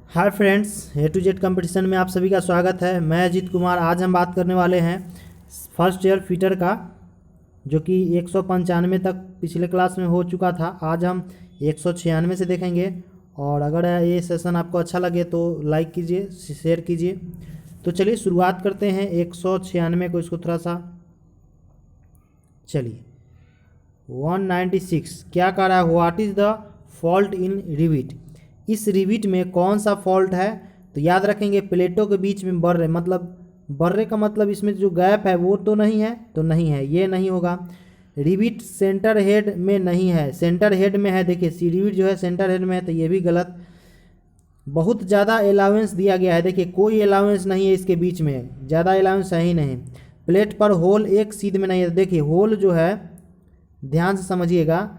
Hi friends, A to Z competition में आप सभी का स्वागत है। मैं अजीत कुमार। आज हम बात करने वाले हैं फर्स्ट ईयर फिटर का, जो कि 195 तक पिछले क्लास में हो चुका था। आज हम 196 से देखेंगे। और अगर ये सेशन आपको अच्छा लगे तो लाइक कीजिए, शेयर कीजिए। तो चलिए शुरुआत करते हैं 196 को। इसको थोड़ा सा चलिए 196 क्या कह रहा है, what is the fault in rivet. इस रिविट में कौन सा फॉल्ट है? तो याद रखेंगे प्लेटों के बीच में बर्रे, मतलब बर्रे का मतलब इसमें जो गैप है वो तो नहीं है, तो नहीं है, ये नहीं होगा। रिविट सेंटर हेड में नहीं है, सेंटर हेड में है। देखिए रिविट जो है सेंटर हेड में है, तो ये भी गलत। बहुत ज़्यादा अलाउंस दिया गया है, देखिए कोई अलाउंस नहीं है इसके बीच में, ज़्यादा अलाउंस है ही नहीं। प्लेट पर होल एक सीध में नहीं है। देखिए होल जो है, ध्यान से समझिएगा,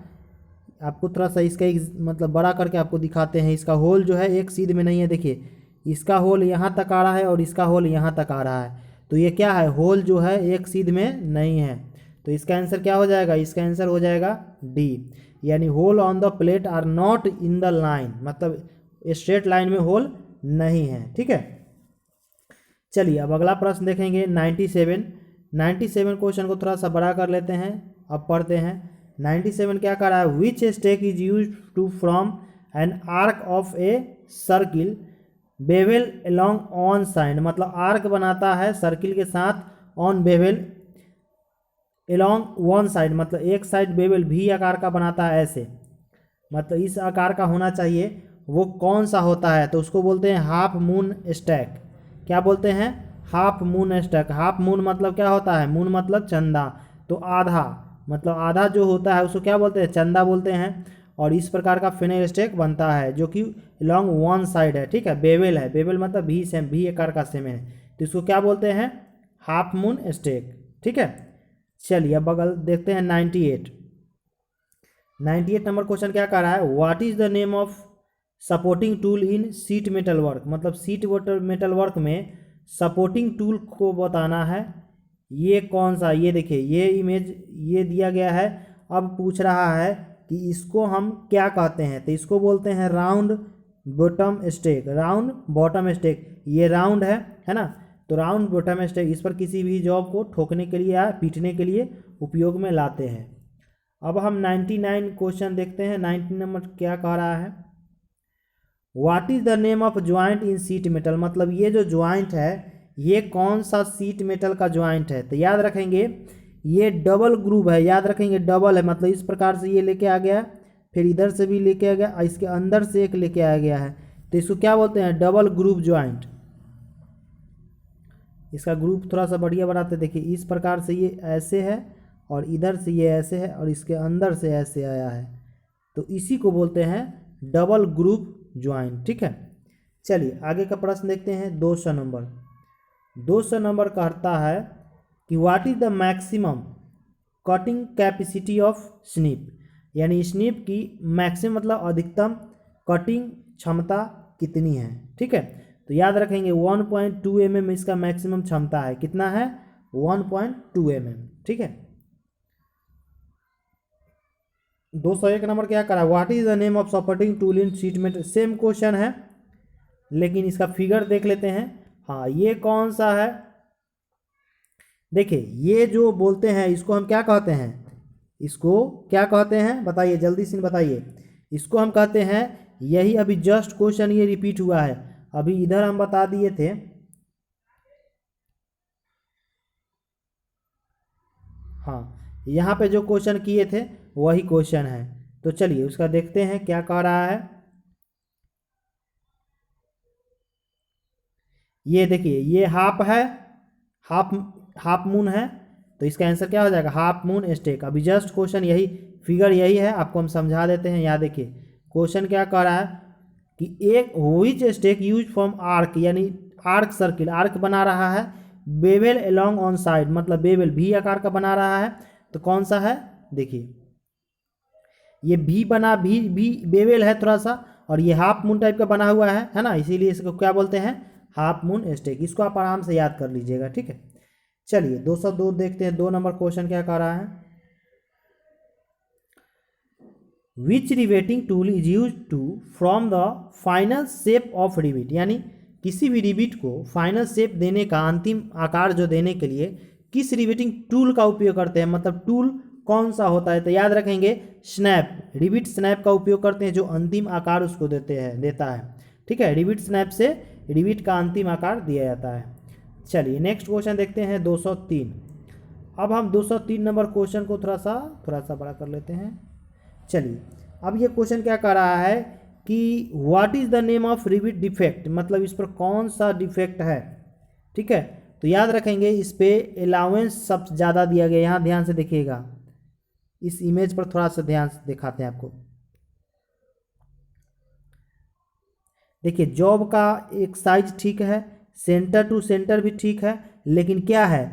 आपको थोड़ा सा इसका एक मतलब बड़ा करके आपको दिखाते हैं। इसका होल जो है एक सीध में नहीं है। देखिए इसका होल यहाँ तक आ रहा है और इसका होल यहाँ तक आ रहा है, तो ये क्या है, होल जो है एक सीध में नहीं है। तो इसका आंसर क्या हो जाएगा? इसका आंसर हो जाएगा डी, यानी hole on the plate are not in the line, मतलब स्ट्रेट लाइन में होल नहीं है। ठीक है, चलिए अब अगला प्रश्न देखेंगे 97 क्वेश्चन को थोड़ा सा बड़ा कर लेते हैं। अब पढ़ते हैं 97 क्या कर रहा है, which stake is use to from an arc of a circle bevel along on side, मतलब आर्क बनाता है सर्किल के साथ on bevel along one side, मतलब एक साइड बेवल भी आकार का बनाता है ऐसे, मतलब इस आकार का होना चाहिए। वो कौन सा होता है? तो उसको बोलते हैं हाफ मून स्टैक। क्या बोलते हैं? Half moon stack. Half moon मतलब क्या होता है? मून मतलब चंदा, तो आधा, मतलब आधा जो होता है उसको क्या बोलते हैं? चंदा बोलते हैं। और इस प्रकार का फिनेल स्टेक बनता है जो कि लॉन्ग वन साइड है। ठीक है, बेवल है, बेवल मतलब भी सेम, भी आकार का सेम है, तो इसको क्या बोलते हैं? Half moon stake. ठीक है, चलिए अब बगल देखते हैं 98 नंबर क्वेश्चन क्या कह रहा है, what is the name of supporting tool in sheet metal work, मतलब सीट मेटल वर्क में सपोर्टिंग टूल को बताना है। ये कौन सा? ये देखिए ये इमेज ये दिया गया है। अब पूछ रहा है कि इसको हम क्या कहते हैं, तो इसको बोलते हैं round bottom stake. Round bottom stake, ये राउंड है ना, तो राउंड बॉटम स्टेक इस पर किसी भी जॉब को ठोकने के लिए या पीटने के लिए उपयोग में लाते हैं। अब हम 99 क्वेश्चन देखते हैं। 90 नंबर क्या कह रहा है, what is the name of joint in sheet metal, मतलब ये जो ज्वाइंट है ये कौन सा सीट मेटल का ज्वाइंट है? तो याद रखेंगे ये डबल ग्रूव है, याद रखेंगे डबल है, मतलब इस प्रकार से ये लेके आ गया, फिर इधर से भी लेके आ गया और इसके अंदर से एक लेके आ गया है, तो इसको क्या बोलते हैं? Double groove joint. इसका ग्रुप थोड़ा सा बढ़िया बनाते, देखिए इस प्रकार से ये ऐसे है और इधर से ये ऐसे है और इसके अंदर से ऐसे आया है, तो इसी को बोलते हैं डबल ग्रुप ज्वाइंट। ठीक है, चलिए आगे का प्रश्न देखते हैं 200 नंबर। 200 नंबर कहता है कि what is the maximum cutting capacity of snip, यानी स्निप की मैक्सिमम मतलब अधिकतम कटिंग क्षमता कितनी है? ठीक है, तो याद रखेंगे 1.2 mm इसका मैक्सिमम क्षमता है। कितना है? 1.2 mm। ठीक है, 201 नंबर क्या करा, what is the name of supporting tool in sheet metal. Same question है लेकिन इसका फिगर देख लेते हैं। हाँ, ये कौन सा है? देखिए ये जो बोलते हैं इसको हम क्या कहते हैं? इसको क्या कहते हैं बताइए, जल्दी से बताइए। इसको हम कहते हैं, यही अभी जस्ट क्वेश्चन ये रिपीट हुआ है, अभी इधर हम बता दिए थे। हाँ, यहाँ पे जो क्वेश्चन किए थे वही क्वेश्चन है, तो चलिए उसका देखते हैं क्या कह रहा है। ये देखिए ये हाफ है, हाफ हाफ मून है, तो इसका आंसर क्या हो जाएगा? Half moon stake. अभी जस्ट क्वेश्चन यही, फिगर यही है, आपको हम समझा देते हैं। यहाँ देखिए क्वेश्चन क्या कह रहा है कि एक which stake use from arc, यानी आर्क सर्किल, आर्क बना रहा है, बेवल अलोंग ऑन साइड, मतलब बेवल भी आकार का बना रहा है, तो कौन सा है? देखिए ये भी बना, भी बेवल है थोड़ा सा, और ये हाफ मून टाइप का बना हुआ है ना, इसीलिए इसको क्या बोलते हैं? Half moon stake. इसको आप आराम से याद कर लीजिएगा। ठीक है, चलिए 202 देखते हैं। 2 नंबर क्वेश्चन क्या कह रहा है, which riveting tool is use to from the final shape of rivet, यानी किसी भी रिविट को फाइनल शेप देने का, अंतिम आकार जो देने के लिए किस रिवेटिंग टूल का उपयोग करते हैं, मतलब टूल कौन सा होता है। तो याद रखेंगे स्नैप, रिविट स्नैप का उपयोग करते हैं जो अंतिम आकार उसको देता है। ठीक है, रिविट स्नैप से रिविट का अंतिम आकार दिया जाता है। चलिए नेक्स्ट क्वेश्चन देखते हैं 203। अब हम 203 नंबर क्वेश्चन को थोड़ा सा बड़ा कर लेते हैं। चलिए अब ये क्वेश्चन क्या कर रहा है कि what is the name of rivet defect, मतलब इस पर कौन सा डिफेक्ट है। ठीक है, तो याद रखेंगे इस पे अलाउंस सब ज़्यादा दिया गया। यहाँ ध्यान से देखिएगा, इस इमेज पर थोड़ा सा ध्यान से दिखाते हैं आपको। देखिए जॉब का एक साइज ठीक है, सेंटर टू सेंटर भी ठीक है, लेकिन क्या है,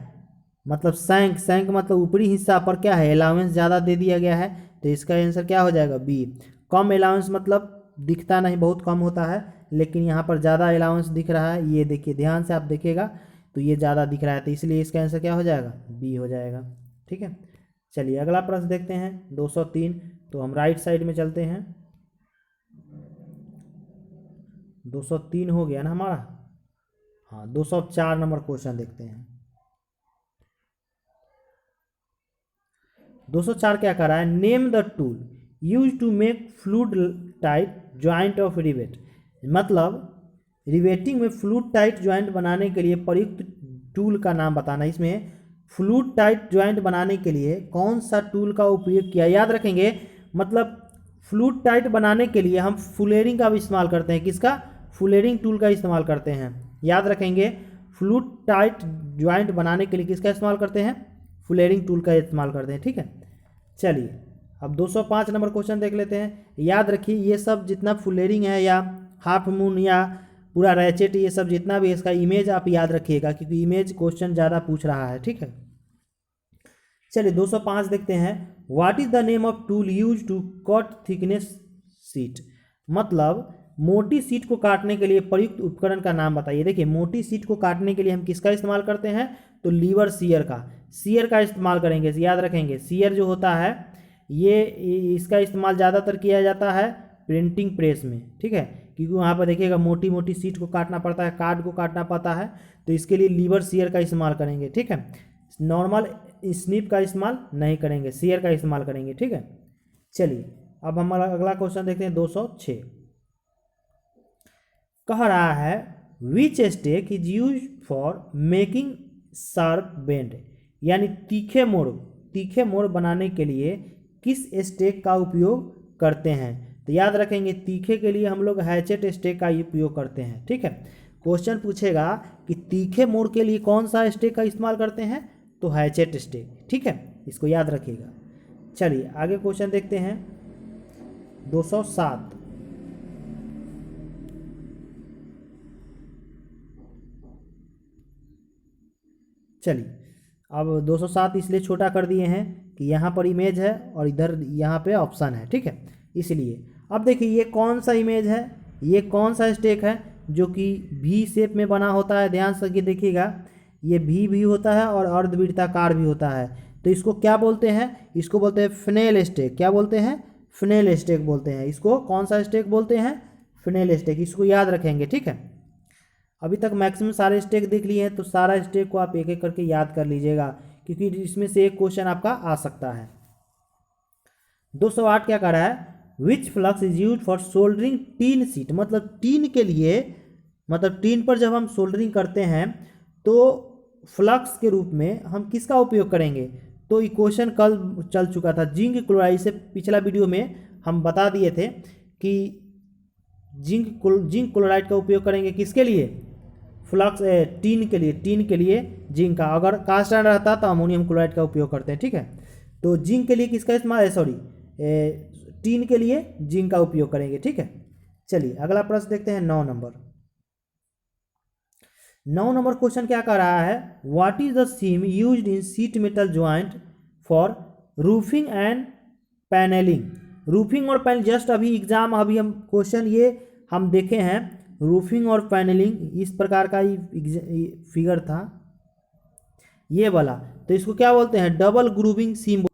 मतलब सैंक मतलब ऊपरी हिस्सा पर क्या है, अलाउंस ज़्यादा दे दिया गया है। तो इसका आंसर क्या हो जाएगा, बी। कम अलाउंस मतलब दिखता नहीं, बहुत कम होता है, लेकिन यहाँ पर ज़्यादा अलाउंस दिख रहा है। ये देखिए ध्यान से आप देखिएगा तो ये ज़्यादा दिख रहा है, तो इसलिए इसका आंसर क्या हो जाएगा, बी हो जाएगा। ठीक है, चलिए अगला प्रश्न देखते हैं 203। तो हम राइट साइड में चलते हैं। 203 हो गया ना हमारा। हाँ 204 नंबर क्वेश्चन देखते हैं। 204 क्या कर रहा है, name the tool use to make fluid tight joint of rivet, मतलब रिवेटिंग में फ्लूइड टाइट ज्वाइंट बनाने के लिए प्रयुक्त टूल का नाम बताना। इसमें फ्लूइड टाइट ज्वाइंट बनाने के लिए कौन सा टूल का उपयोग किया, याद रखेंगे, मतलब फ्लूइड टाइट बनाने के लिए हम फुलेरिंग का भी इस्तेमाल करते हैं। किसका, फुलेरिंग टूल का इस्तेमाल करते हैं। याद रखेंगे फ्लूइड टाइट ज्वाइंट बनाने के लिए किसका इस्तेमाल करते हैं, फुलेरिंग टूल का इस्तेमाल करते हैं। ठीक है, चलिए अब 205 नंबर क्वेश्चन देख लेते हैं। याद रखिए ये सब जितना फुलेरिंग है या हाफ मून या पूरा रैचेट, ये सब जितना भी इसका इमेज आप याद रखिएगा, क्योंकि इमेज क्वेश्चन ज़्यादा पूछ रहा है। ठीक है, चलिए 205 देखते हैं। What is the name of tool use to cut thickness sheet, मतलब मोटी सीट को काटने के लिए प्रयुक्त उपकरण का नाम बताइए। देखिए मोटी सीट को काटने के लिए हम किसका इस्तेमाल करते हैं, तो लीवर सीयर का इस्तेमाल करेंगे। याद रखेंगे सीयर जो होता है ये इसका इस्तेमाल ज़्यादातर किया जाता है प्रिंटिंग प्रेस में। ठीक है, क्योंकि वहाँ पर देखिएगा मोटी मोटी सीट को काटना पड़ता है, कार्ड को काटना पड़ता है, तो इसके लिए लीवर सीयर का इस्तेमाल करेंगे। ठीक है, नॉर्मल स्निप का इस्तेमाल नहीं करेंगे, सीयर का इस्तेमाल करेंगे। ठीक है, चलिए अब हमारा अगला क्वेश्चन देखते हैं 206। कह रहा है which stake is use for making sharp bend, यानी तीखे मोड़ बनाने के लिए किस स्टेक का उपयोग करते हैं। तो याद रखेंगे तीखे के लिए हम लोग हैचेट स्टेक का उपयोग करते हैं। ठीक है, क्वेश्चन पूछेगा कि तीखे मोड़ के लिए कौन सा स्टेक का इस्तेमाल करते हैं, तो हैचेट स्टेक। ठीक है, इसको याद रखिएगा। चलिए आगे क्वेश्चन देखते हैं 207। चलिए अब 207 इसलिए छोटा कर दिए हैं कि यहाँ पर इमेज है और इधर यहाँ पे ऑप्शन है। ठीक है, इसलिए अब देखिए ये कौन सा इमेज है, ये कौन सा स्टेक है जो कि भी शेप में बना होता है। ध्यान से देखिएगा ये भी होता है और अर्धवृत्ताकार भी होता है। तो इसको क्या बोलते हैं, इसको बोलते हैं फिनेल स्टेक। क्या बोलते हैं, फिनेल स्टेक बोलते हैं इसको। कौन सा स्टेक बोलते हैं, फिनेल स्टेक। इसको याद रखेंगे। ठीक है, अभी तक मैक्सिमम सारे स्टेक देख लिए हैं, तो सारा स्टेक को आप एक एक करके याद कर लीजिएगा, क्योंकि इसमें से एक क्वेश्चन आपका आ सकता है। 208 क्या कर रहा है, which flux is use for soldering tin sheet, मतलब टीन के लिए, मतलब टीन पर जब हम सोल्डरिंग करते हैं तो फ्लक्स के रूप में हम किसका उपयोग करेंगे। तो ये क्वेश्चन कल चल चुका था जिंक क्लोराइड से, पिछला वीडियो में हम बता दिए थे कि जिंक क्लोराइड का उपयोग करेंगे किसके लिए, फ्लक्स टीन के लिए जिंक का। अगर कास्ट आयरन रहता तो अमोनियम क्लोराइड का उपयोग करते हैं। ठीक है, तो जिंक के लिए किसका इस्तेमाल है, सॉरी टीन के लिए जिंक का उपयोग करेंगे। ठीक है, चलिए अगला प्रश्न देखते हैं 9 नंबर क्वेश्चन क्या कर रहा है, what is the seam used in sheet metal joint for roofing and panelling. Roofing और पैनल जस्ट अभी एग्जाम, अभी हम क्वेश्चन ये हम देखे हैं रूफिंग और पैनलिंग, इस प्रकार का ही फिगर था ये वाला। तो इसको क्या बोलते हैं, डबल ग्रूविंग सीम।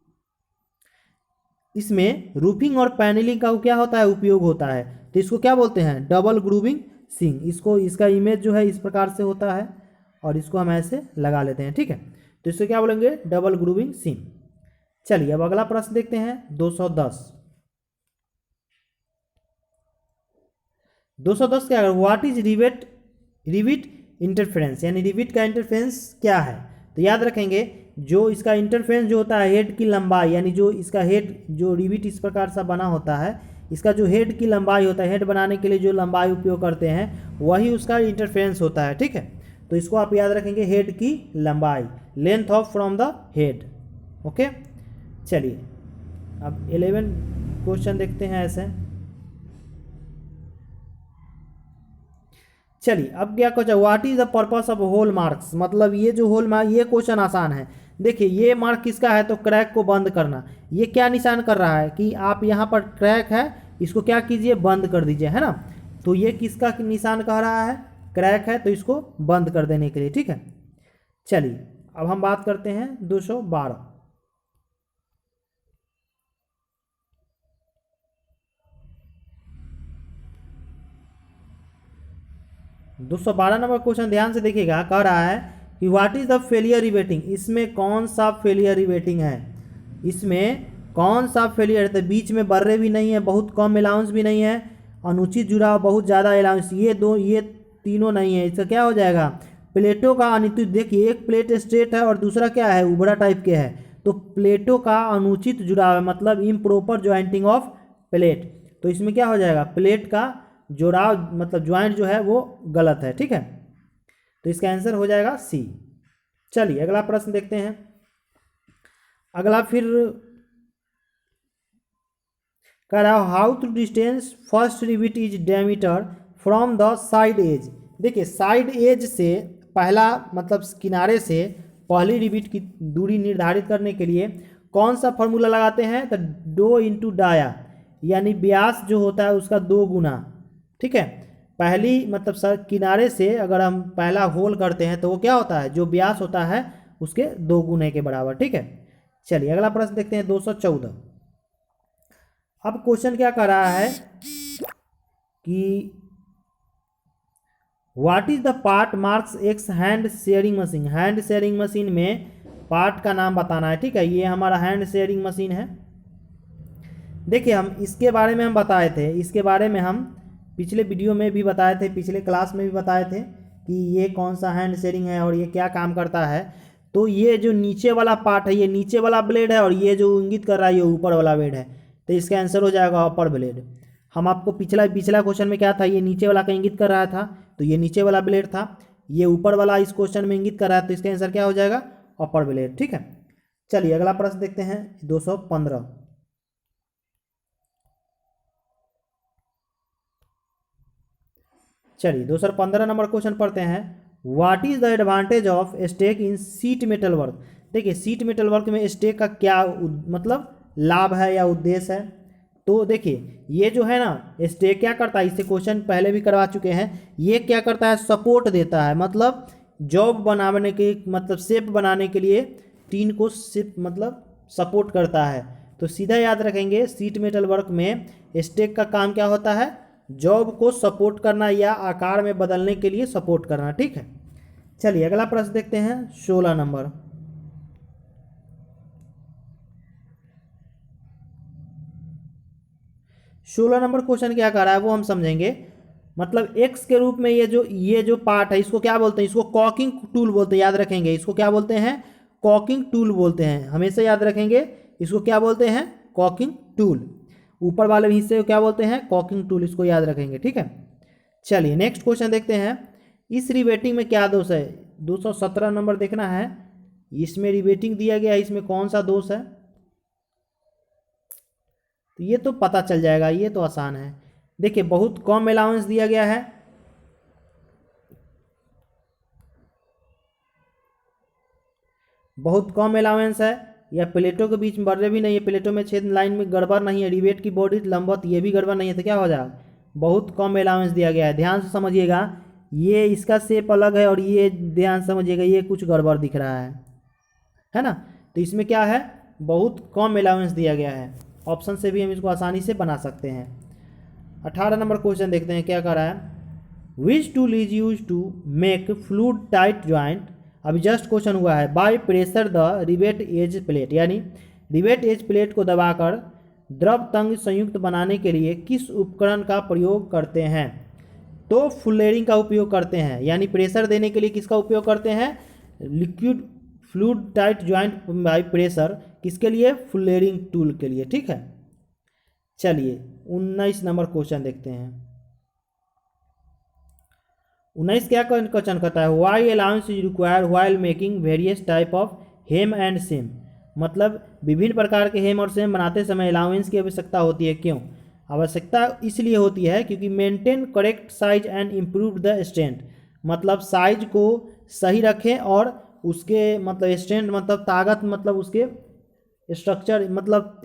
इसमें रूफिंग और पैनलिंग का क्या होता है, उपयोग होता है। तो इसको क्या बोलते हैं, डबल ग्रूविंग सीम। इसको, इसका इमेज जो है इस प्रकार से होता है और इसको हम ऐसे लगा लेते हैं, ठीक है। तो इसको क्या बोलेंगे, डबल ग्रूविंग सीम। चलिए अब अगला प्रश्न देखते हैं 210। 210 क्या है, what is rivet rivet interference, यानी रिविट का इंटरफेरेंस क्या है। तो याद रखेंगे जो इसका इंटरफेरेंस जो होता है हेड की लंबाई, यानी जो इसका हेड, जो रिविट इस प्रकार सा बना होता है, इसका जो हेड की लंबाई होता है, हेड बनाने के लिए जो लंबाई उपयोग करते हैं वही उसका इंटरफेरेंस होता है, ठीक है। तो इसको आप याद रखेंगे, हेड की लंबाई, length of from the head. Okay, चलिए अब 11 क्वेश्चन देखते हैं ऐसे। चलिए अब क्या question, what is the purpose of hole marks, मतलब ये जो होल मार्क, ये क्वेश्चन आसान है। देखिए ये मार्क किसका है, तो क्रैक को बंद करना। ये क्या निशान कर रहा है कि आप यहाँ पर क्रैक है, इसको क्या कीजिए, बंद कर दीजिए, है ना। तो ये किसका निशान कह रहा है, क्रैक है, तो इसको बंद कर देने के लिए, ठीक है। चलिए अब हम बात करते हैं 212। 212 नंबर क्वेश्चन ध्यान से देखिएगा, कह रहा है कि what is the failure riveting, इसमें कौन सा फेलियर रिवेटिंग है, इसमें कौन सा फेलियर है। तो बीच में बर्रे भी नहीं है, बहुत कम अलाउंस भी नहीं है, अनुचित जुड़ाव, बहुत ज़्यादा अलाउंस, ये तीनों नहीं है। इसका क्या हो जाएगा, प्लेटों का अनुचित, देखिए एक प्लेट स्ट्रेट है और दूसरा क्या है, उभरा टाइप के है। तो प्लेटों का अनुचित जुड़ाव है, मतलब इम्प्रॉपर ज्वाइंटिंग ऑफ प्लेट। तो इसमें क्या हो जाएगा, प्लेट का जोड़ाव मतलब ज्वाइंट जो है वो गलत है, ठीक है। तो इसका आंसर हो जाएगा सी। चलिए अगला प्रश्न देखते हैं। अगला फिर कह रहा है how to distance first rivet is diameter from the side edge. देखिए साइड एज से पहला मतलब किनारे से पहली रिविट की दूरी निर्धारित करने के लिए कौन सा फॉर्मूला लगाते हैं, तो डो इंटू डाया, यानी व्यास जो होता है उसका 2 गुना, ठीक है। पहली मतलब सर किनारे से अगर हम पहला होल करते हैं तो वो क्या होता है, जो व्यास होता है उसके 2 गुने के बराबर, ठीक है। चलिए अगला प्रश्न देखते हैं 214। अब क्वेश्चन क्या कर रहा है कि what is the part marks x hand sharing machine. Hand sharing machine में पार्ट का नाम बताना है, ठीक है। ये हमारा हैंड शेयरिंग मशीन है। देखिए हम इसके बारे में हम बताए थे, इसके बारे में हम पिछले वीडियो में भी बताए थे, पिछले क्लास में भी बताए थे कि ये कौन सा हैंड शेयरिंग है और ये क्या काम करता है। तो ये जो नीचे वाला पार्ट है, ये नीचे वाला ब्लेड है, और ये जो इंगित कर रहा है ये ऊपर वाला ब्लेड है। तो इसका आंसर हो जाएगा अपर ब्लेड। हम आपको पिछला क्वेश्चन में क्या था, ये नीचे वाला का इंगित कर रहा था, तो ये नीचे वाला ब्लेड था। ये ऊपर वाला इस क्वेश्चन में इंगित कर रहा है, तो इसका आंसर क्या हो जाएगा, अपर ब्लेड, ठीक है। चलिए अगला प्रश्न देखते हैं 215। चलिए 215 नंबर क्वेश्चन पढ़ते हैं। What is the advantage of stake in sheet metal work. देखिए सीट मेटल वर्क में स्टेक का क्या मतलब लाभ है या उद्देश्य है। तो देखिए ये जो है ना, स्टेक क्या करता है, इससे क्वेश्चन पहले भी करवा चुके हैं। ये क्या करता है, सपोर्ट देता है, मतलब जॉब बनाने के मतलब शेप बनाने के लिए टीन को शेप मतलब सपोर्ट करता है। तो सीधा याद रखेंगे सीट मेटल वर्क में स्टेक का काम क्या होता है, जॉब को सपोर्ट करना या आकार में बदलने के लिए सपोर्ट करना, ठीक है। चलिए अगला प्रश्न देखते हैं 16 नंबर। 16 नंबर क्वेश्चन क्या कर रहा है वो हम समझेंगे। मतलब एक्स के रूप में ये जो पार्ट है इसको क्या बोलते हैं, इसको कॉकिंग टूल बोलते हैं, याद रखेंगे। इसको क्या बोलते हैं, कॉकिंग टूल बोलते हैं, हमेशा याद रखेंगे। इसको क्या बोलते हैं, कॉकिंग टूल। ऊपर वाले हिस्से को क्या बोलते हैं, कॉकिंग टूल, इसको याद रखेंगे, ठीक है। चलिए नेक्स्ट क्वेश्चन देखते हैं। इस रिवेटिंग में क्या दोष है, 217 नंबर देखना है। इसमें रिवेटिंग दिया गया है, इसमें कौन सा दोष है, तो ये तो पता चल जाएगा, ये तो आसान है। देखिए बहुत कम अलाउंस दिया गया है, बहुत कम अलाउंस है, या प्लेटों के बीच में बर्रे भी नहीं है, प्लेटों में छेद लाइन में गड़बड़ नहीं है, रिवेट की बॉडी लंबवत ये भी गड़बड़ नहीं है, तो क्या हो जाएगा, बहुत कम अलाउंस दिया गया है। ध्यान से समझिएगा, ये इसका शेप अलग है और ये ध्यान से समझिएगा ये कुछ गड़बड़ दिख रहा है ना। तो इसमें क्या है, बहुत कम अलाउंस दिया गया है। ऑप्शन से भी हम इसको आसानी से बना सकते हैं। 18 नंबर क्वेश्चन देखते हैं क्या कर रहा है। Which tool is use to make fluid tight joint, अभी जस्ट क्वेश्चन हुआ है, by pressure the rivet edge plate, यानी रिवेट एज प्लेट को दबाकर द्रव तंग संयुक्त बनाने के लिए किस उपकरण का प्रयोग करते हैं। तो फुलेरिंग का उपयोग करते हैं, यानी प्रेशर देने के लिए किसका उपयोग करते हैं, liquid fluid tight joint by pressure, किसके लिए, फुलेरिंग टूल के लिए। ठीक है, चलिए 19 नंबर क्वेश्चन देखते हैं। 19 क्या क्वेश्चन कहता है, why allowance is required while making various type of hem and seam, मतलब विभिन्न प्रकार के हेम और सेम बनाते समय अलाउंस की आवश्यकता होती है, क्यों। आवश्यकता इसलिए होती है क्योंकि maintain correct size and improve the strength, मतलब साइज को सही रखें और उसके मतलब स्ट्रेंथ मतलब ताकत मतलब उसके स्ट्रक्चर मतलब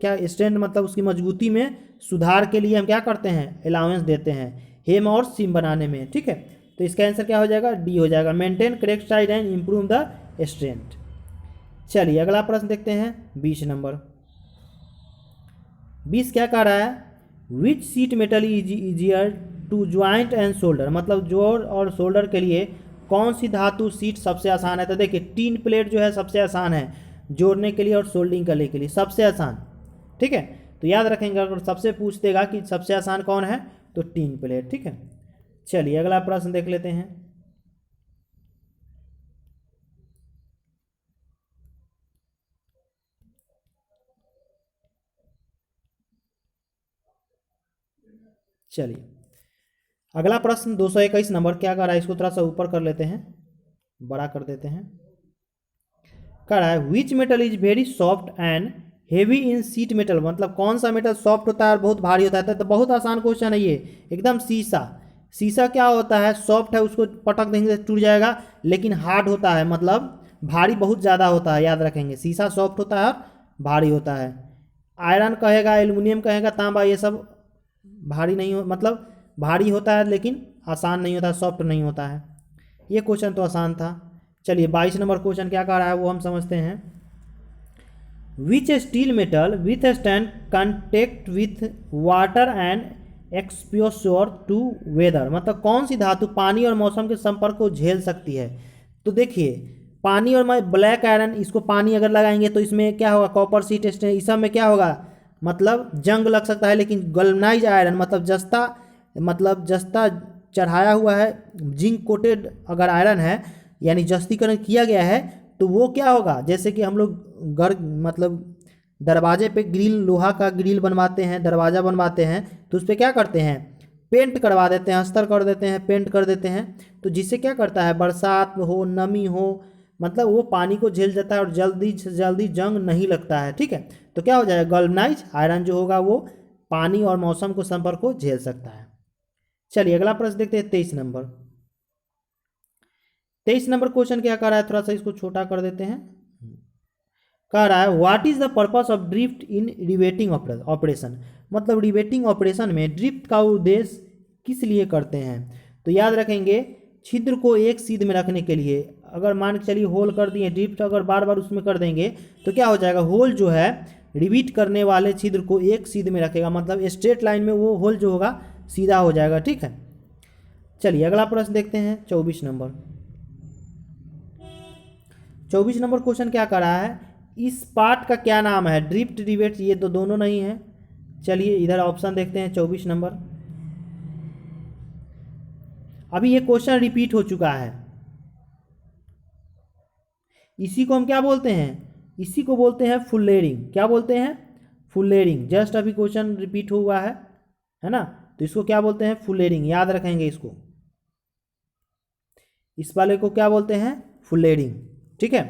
क्या स्ट्रेंथ मतलब उसकी मजबूती में सुधार के लिए हम क्या करते हैं, अलाउंस देते हैं हेम और सिम बनाने में। ठीक है, तो इसका आंसर क्या हो जाएगा, डी हो जाएगा, maintain correct size and improve the strength. चलिए अगला प्रश्न देखते हैं 20 नंबर। 20 क्या कह रहा है, which sheet metal is easier to joint and solder, मतलब जोड़ और शोल्डर के लिए कौन सी धातु सीट सबसे आसान है। तो देखिए टीन प्लेट जो है सबसे आसान है जोड़ने के लिए और सोल्डिंग करने के लिए, सबसे आसान। ठीक है, तो याद रखेंगे, अगर सबसे पूछ देगा कि सबसे आसान कौन है तो टीन प्लेट। ठीक है, चलिए अगला प्रश्न देख लेते हैं। चलिए अगला प्रश्न 221 नंबर क्या कर रहा है, इसको थोड़ा सा ऊपर कर लेते हैं, बड़ा कर देते हैं। कह रहा है which metal is very soft and heavy in sheet metal, मतलब कौन सा मेटल सॉफ्ट होता है और बहुत भारी होता है। तो बहुत आसान क्वेश्चन है ये, एकदम शीशा। शीशा क्या होता है, सॉफ्ट है, उसको पटक देंगे तो टूट जाएगा, लेकिन हार्ड होता है मतलब भारी बहुत ज़्यादा होता है। याद रखेंगे शीशा सॉफ्ट होता है और भारी होता है। आयरन कहेगा, एल्युमिनियम कहेगा, तांबा, ये सब भारी नहीं हो मतलब भारी होता है लेकिन आसान नहीं होता, सॉफ्ट नहीं होता है। ये क्वेश्चन तो आसान था। चलिए 22 नंबर क्वेश्चन क्या कह रहा है वो हम समझते हैं। Which steel metal withstand contact with water and exposure to weather, मतलब कौन सी धातु पानी और मौसम के संपर्क को झेल सकती है। तो देखिए पानी और ब्लैक आयरन, इसको पानी अगर लगाएंगे तो इसमें क्या होगा, कॉपर सीट इस सब में क्या होगा, मतलब जंग लग सकता है। लेकिन गल्वनाइज आयरन मतलब जस्ता चढ़ाया हुआ है, जिंक कोटेड अगर आयरन है यानी जस्तीकरण किया गया है, तो वो क्या होगा, जैसे कि हम लोग मतलब दरवाजे पे ग्रिल, लोहा का ग्रिल बनवाते हैं, दरवाज़ा बनवाते हैं, तो उस पर क्या करते हैं, पेंट करवा देते हैं, अस्तर कर देते हैं, पेंट कर देते हैं। तो जिससे क्या करता है, बरसात हो, नमी हो, मतलब वो पानी को झेल जाता है और जल्दी से जल्दी जंग नहीं लगता है। ठीक है, तो क्या हो जाएगा, गल्वनाइज आयरन जो होगा वो पानी और मौसम को संपर्क को झेल सकता है। चलिए अगला प्रश्न देखते हैं 23 नंबर। 23 नंबर क्वेश्चन क्या कर रहा है, थोड़ा सा इसको छोटा कर देते हैं। कह रहा है what is the purpose of drift in riveting operation, मतलब रिवेटिंग ऑपरेशन में ड्रिफ्ट का उद्देश्य किस लिए करते हैं। तो याद रखेंगे छिद्र को एक सीध में रखने के लिए, अगर मान के चलिए होल कर दिए, ड्रिफ्ट अगर बार बार उसमें कर देंगे तो क्या हो जाएगा, होल जो है रिवीट करने वाले छिद्र को एक सीध में रखेगा, मतलब स्ट्रेट लाइन में वो होल जो होगा सीधा हो जाएगा। ठीक है, चलिए अगला प्रश्न देखते हैं 24 नंबर। 24 नंबर क्वेश्चन क्या कर रहा है, इस पार्ट का क्या नाम है, ड्रिफ्ट रिवेट, ये तो दोनों नहीं है। चलिए इधर ऑप्शन देखते हैं 24 नंबर। अभी ये क्वेश्चन रिपीट हो चुका है, इसी को हम क्या बोलते हैं, इसी को बोलते हैं फुलेरिंग। क्या बोलते हैं, फुलेरिंग। जस्ट अभी क्वेश्चन रिपीट हुआ है ना, तो इसको क्या बोलते हैं, फुलेरिंग। याद रखेंगे इसको, इस वाले को क्या बोलते हैं, फुलेरिंग। ठीक है,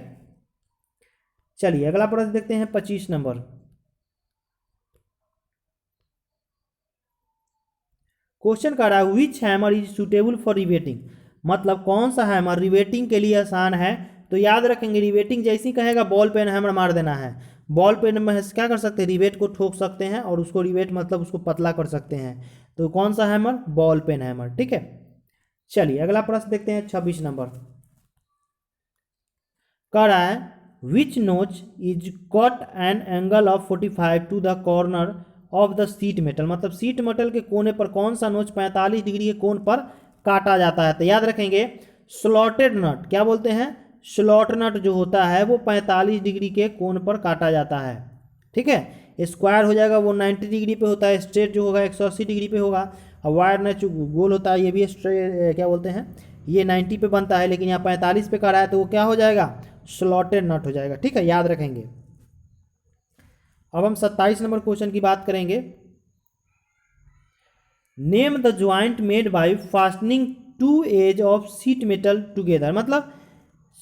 चलिए अगला प्रश्न देखते हैं 25 नंबर। क्वेश्चन कर रहा है which hammer is suitable for riveting, मतलब कौन सा हैमर रिवेटिंग के लिए आसान है। तो याद रखेंगे रिवेटिंग जैसे ही कहेगा बॉल पेन हैमर मार देना है। बॉल पेन में क्या कर सकते हैं, रिवेट को ठोक सकते हैं और उसको रिवेट मतलब उसको पतला कर सकते हैं। तो कौन सा हैमर, बॉल पेन हैमर। ठीक है, चलिए अगला प्रश्न देखते हैं 26 नंबर। कह रहा है which notch is cut an angle of 45 to the corner of the sheet metal, मतलब सीट मेटल के कोने पर कौन सा नोच 45 डिग्री के कोण पर काटा जाता है। तो याद रखेंगे स्लॉटेड नट, क्या बोलते हैं, स्लॉट नट जो होता है वो 45 डिग्री के कोण पर काटा जाता है। ठीक है, स्क्वायर हो जाएगा वो 90 डिग्री पे होता है, स्ट्रेट जो होगा 180 डिग्री पे होगा, और वायर नट जो गोल होता है ये भी स्ट्रेट क्या बोलते हैं, ये 90 पे बनता है, लेकिन यहाँ 45 पे काटा है तो वो क्या हो जाएगा, स्लॉटेड नट हो जाएगा। ठीक है, याद रखेंगे। अब हम 27 नंबर क्वेश्चन की बात करेंगे। Name the joint made by fastening two edge of sheet metal together, मतलब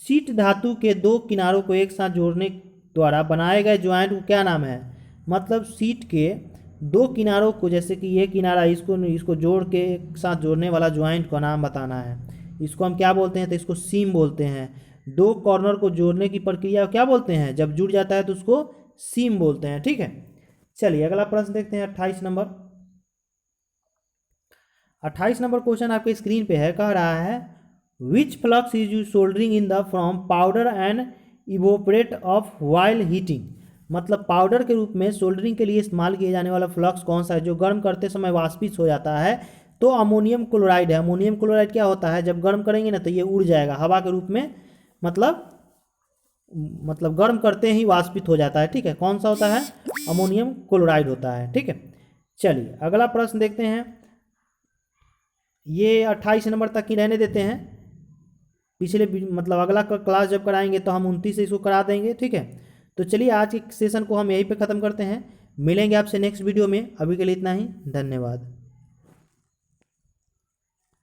सीट धातु के दो किनारों को एक साथ जोड़ने द्वारा बनाए गए ज्वाइंट को क्या नाम है, मतलब सीट के दो किनारों को, जैसे कि ये किनारा इसको जोड़ के एक साथ जोड़ने वाला ज्वाइंट का नाम बताना है। इसको हम क्या बोलते हैं, तो इसको सीम बोलते हैं। दो कॉर्नर को जोड़ने की प्रक्रिया क्या बोलते हैं, जब जुड़ जाता है तो उसको सीम बोलते हैं। ठीक है, चलिए अगला प्रश्न देखते हैं 28 नंबर। 28 नंबर क्वेश्चन आपके स्क्रीन पे है, कह रहा है which flux is use soldering in the from powder and evaporate off while heating, मतलब पाउडर के रूप में सोल्डरिंग के लिए इस्तेमाल किए जाने वाला फ्लक्स कौन सा है जो गर्म करते समय वाष्पित हो जाता है, तो अमोनियम क्लोराइड है। अमोनियम क्लोराइड क्या होता है, जब गर्म करेंगे ना तो ये उड़ जाएगा हवा के रूप में, मतलब गर्म करते ही वाष्पित हो जाता है। ठीक है, कौन सा होता है, अमोनियम क्लोराइड होता है। ठीक है, चलिए अगला प्रश्न देखते हैं। ये 28 नंबर तक ही रहने देते हैं, पिछले मतलब अगला क्लास जब कराएंगे तो हम 29 से इसको करा देंगे। ठीक है, तो चलिए आज के सेशन को हम यहीं पे ख़त्म करते हैं, मिलेंगे आपसे नेक्स्ट वीडियो में। अभी के लिए इतना ही, धन्यवाद।